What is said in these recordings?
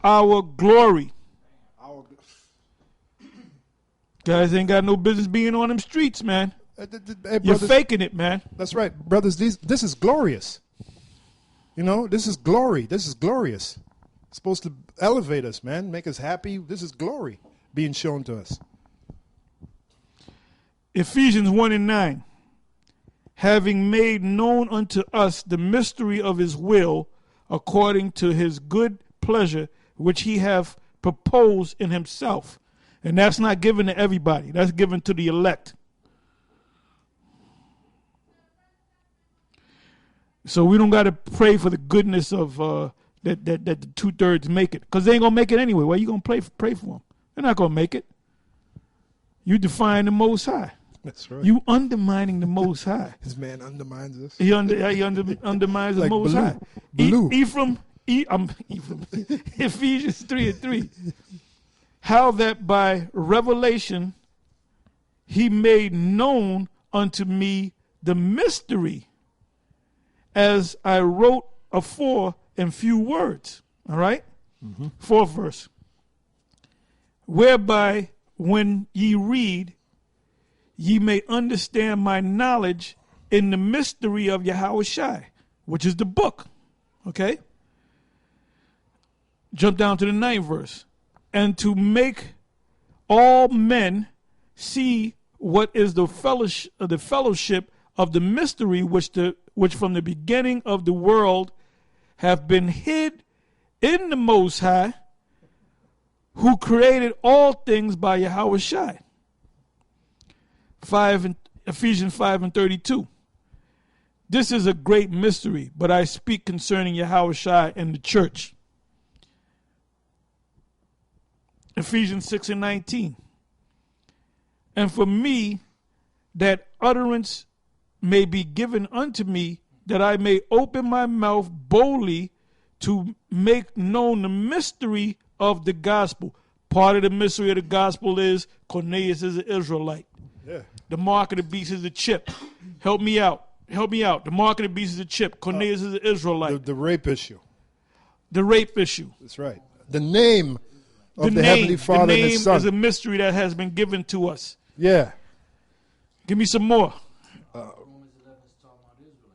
our glory. Our, Guys ain't got no business being on them streets, man. hey, You're faking it, man. That's right, brothers. This is glorious. You know, this is glory. This is glorious. It's supposed to elevate us, man, make us happy. This is glory being shown to us. Ephesians 1:9. Having made known unto us the mystery of his will, according to his good pleasure, which he hath proposed in himself. And that's not given to everybody. That's given to the elect. So we don't got to pray for the goodness of that the 2/3 make it, because they ain't gonna make it anyway. Why you gonna pray for them? They're not gonna make it. You define the Most High. That's right. You undermining the Most High. This man undermines us. He undermines the Like Most High. Blue. Ephraim. Ephesians 3:3. How that by revelation he made known unto me the mystery, as I wrote afore in few words. All right? Mm-hmm. 4th verse. Whereby when ye read, ye may understand my knowledge in the mystery of Yahushua, which is the book. Okay? Jump down to the 9th verse. And to make all men see what is the fellowship of the mystery which from the beginning of the world have been hid in the Most High, who created all things by Yahushua. Ephesians 5:32. This is a great mystery, but I speak concerning Yahushua and the church. Ephesians 6:19. And for me, that utterance may be given unto me, that I may open my mouth boldly to make known the mystery of the gospel. Part of the mystery of the gospel is Cornelius is an Israelite. Yeah. The mark of the beast is a chip. Help me out. Help me out. The mark of the beast is a chip. Cornelius is an Israelite. The rape issue. The rape issue. That's right. The name of the Heavenly Father and His Son. The name is a mystery that has been given to us. Yeah. Give me some more.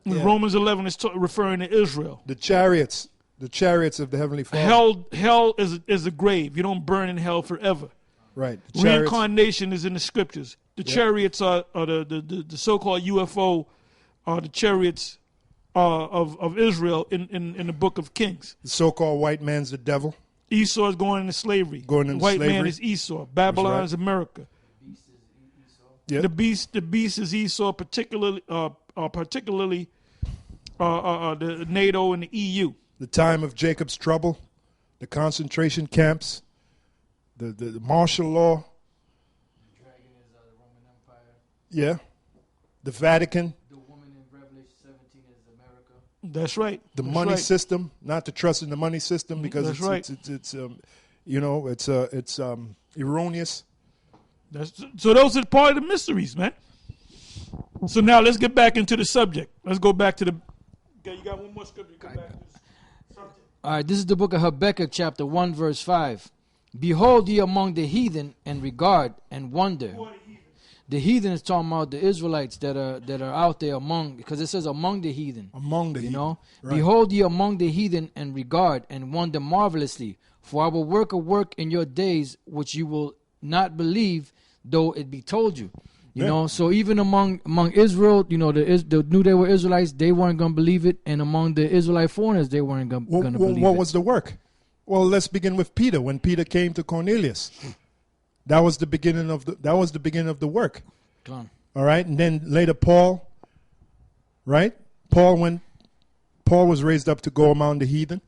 Yeah. Romans 11 is referring to Israel. The chariots of the Heavenly Father. Hell is a grave. You don't burn in hell forever. Right. Reincarnation is in the scriptures. The chariots are the so-called UFO, are the chariots of Israel in the book of Kings. The so-called white man's the devil. Esau is going into slavery. White man is Esau. Babylon is America. Yep. The beast is Esau, particularly the NATO and the EU. The time of Jacob's trouble, the concentration camps, the martial law. The dragon is the Roman Empire. Yeah. The Vatican. The woman in Revelation 17 is America. That's right. The money system, not to trust in the money system because it's erroneous. So those are part of the mysteries, man. So now let's get back into the subject. Let's go back to the. Okay, you got one more scripture. Come back to the subject. All right, this is the book of Habakkuk, chapter 1, verse 5. Behold ye among the heathen, and regard and wonder. The heathen is talking about the Israelites that are out there among, because it says among the heathen. Among the heathen. You know? Right. Behold ye among the heathen, and regard and wonder marvelously. For I will work a work in your days which you will not believe, though it be told you. You know, so even among Israel, you know, the knew they were Israelites, they weren't going to believe it, and among the Israelite foreigners, they weren't going to believe it. What was the work? Well, let's begin with Peter. When Peter came to Cornelius, that was the beginning of the work. Come. All right, and then later Paul, right? Paul was raised up to go among the heathen.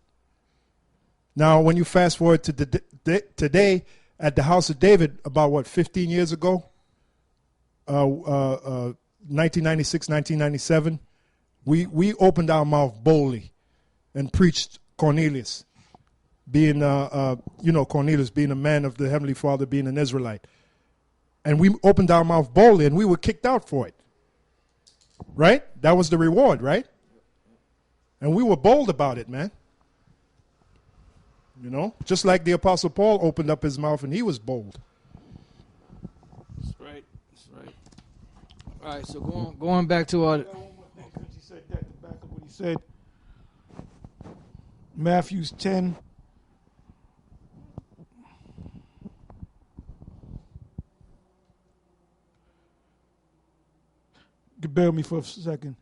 Now, when you fast forward to today at the house of David, about 15 years ago, 1996, 1997, we opened our mouth boldly and preached Cornelius, being Cornelius being a man of the Heavenly Father, being an Israelite. And we opened our mouth boldly, and we were kicked out for it. Right? That was the reward, right? And we were bold about it, man. You know, just like the Apostle Paul opened up his mouth and he was bold. That's right. That's right. All right, so going back to our... He said that to back up what he said. Matthew 10. Bear with me for a second.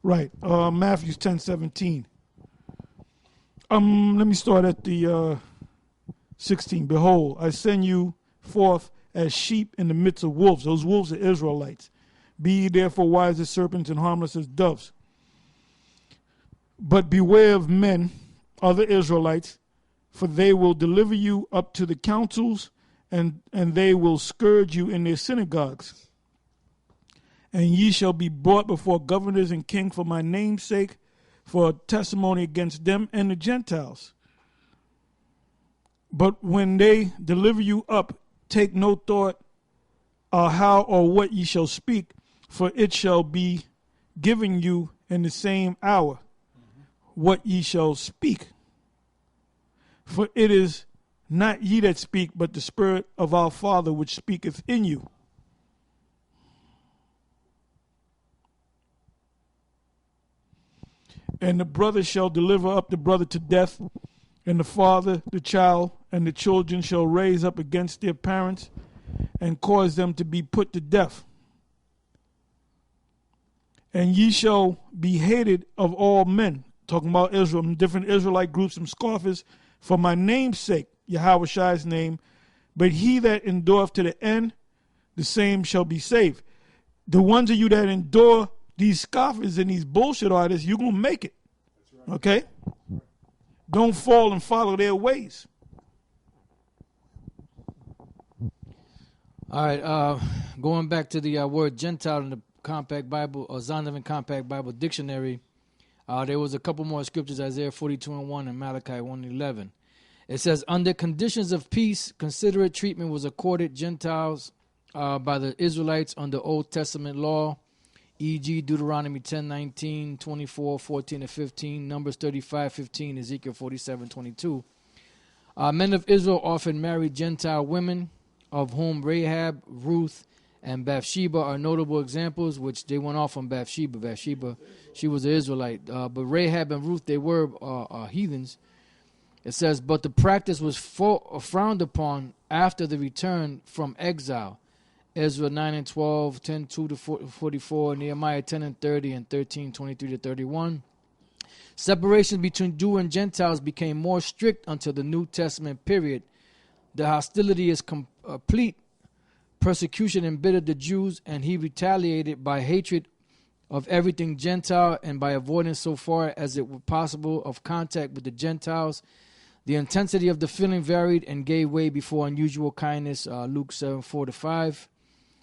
Right, Matthew 10:17. Let me start at the 16. Behold, I send you forth as sheep in the midst of wolves. Those wolves are Israelites. Be ye therefore wise as serpents and harmless as doves. But beware of men, other Israelites, for they will deliver you up to the councils, and they will scourge you in their synagogues. And ye shall be brought before governors and kings for my name's sake, for a testimony against them and the Gentiles. But when they deliver you up, take no thought how or what ye shall speak, for it shall be given you in the same hour what ye shall speak. For it is not ye that speak, but the Spirit of our Father which speaketh in you. And the brother shall deliver up the brother to death, and the father the child, and the children shall raise up against their parents, and cause them to be put to death. And ye shall be hated of all men, talking about Israel, different Israelite groups and scoffers, for my name's sake, Yahushai's name. But he that endureth to the end, the same shall be saved. The ones of you that endure these scoffers and these bullshit artists, you're going to make it. Okay? Don't fall and follow their ways. All right, going back to the word Gentile in the Compact Bible, or Zondervan Compact Bible Dictionary, there was a couple more scriptures, Isaiah 42:1 and Malachi 1:11. It says, under conditions of peace, considerate treatment was accorded Gentiles by the Israelites under Old Testament law, e.g. Deuteronomy 10:19, 24, 14 and 15, Numbers 35:15, Ezekiel 47:22. Men of Israel often married Gentile women, of whom Rahab, Ruth, and Bathsheba are notable examples, which they went off on Bathsheba. Bathsheba, she was an Israelite. But Rahab and Ruth, they were heathens. It says, but the practice was frowned upon after the return from exile. Ezra 9:12, 10:2-44, Nehemiah 10:30, and 13:23-31. Separation between Jew and Gentiles became more strict until the New Testament period. The hostility is complete. Persecution embittered the Jews, and he retaliated by hatred of everything Gentile and by avoiding so far as it was possible of contact with the Gentiles. The intensity of the feeling varied and gave way before unusual kindness, Luke 7:4-5.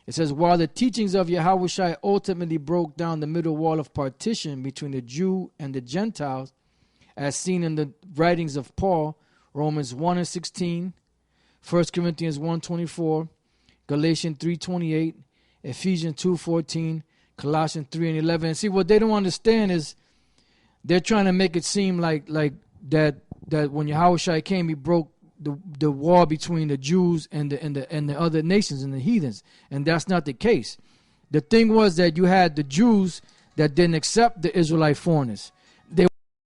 It says, while the teachings of Yahushua ultimately broke down the middle wall of partition between the Jew and the Gentiles, as seen in the writings of Paul, Romans 1:16, 1 Corinthians 1:24, Galatians 3:28, Ephesians 2:14, Colossians 3:11. And see, what they don't understand is they're trying to make it seem like that when Yahushua came, he broke the wall between the Jews and the other nations and the heathens, and that's not the case. The thing was that you had the Jews that didn't accept the Israelite foreigners,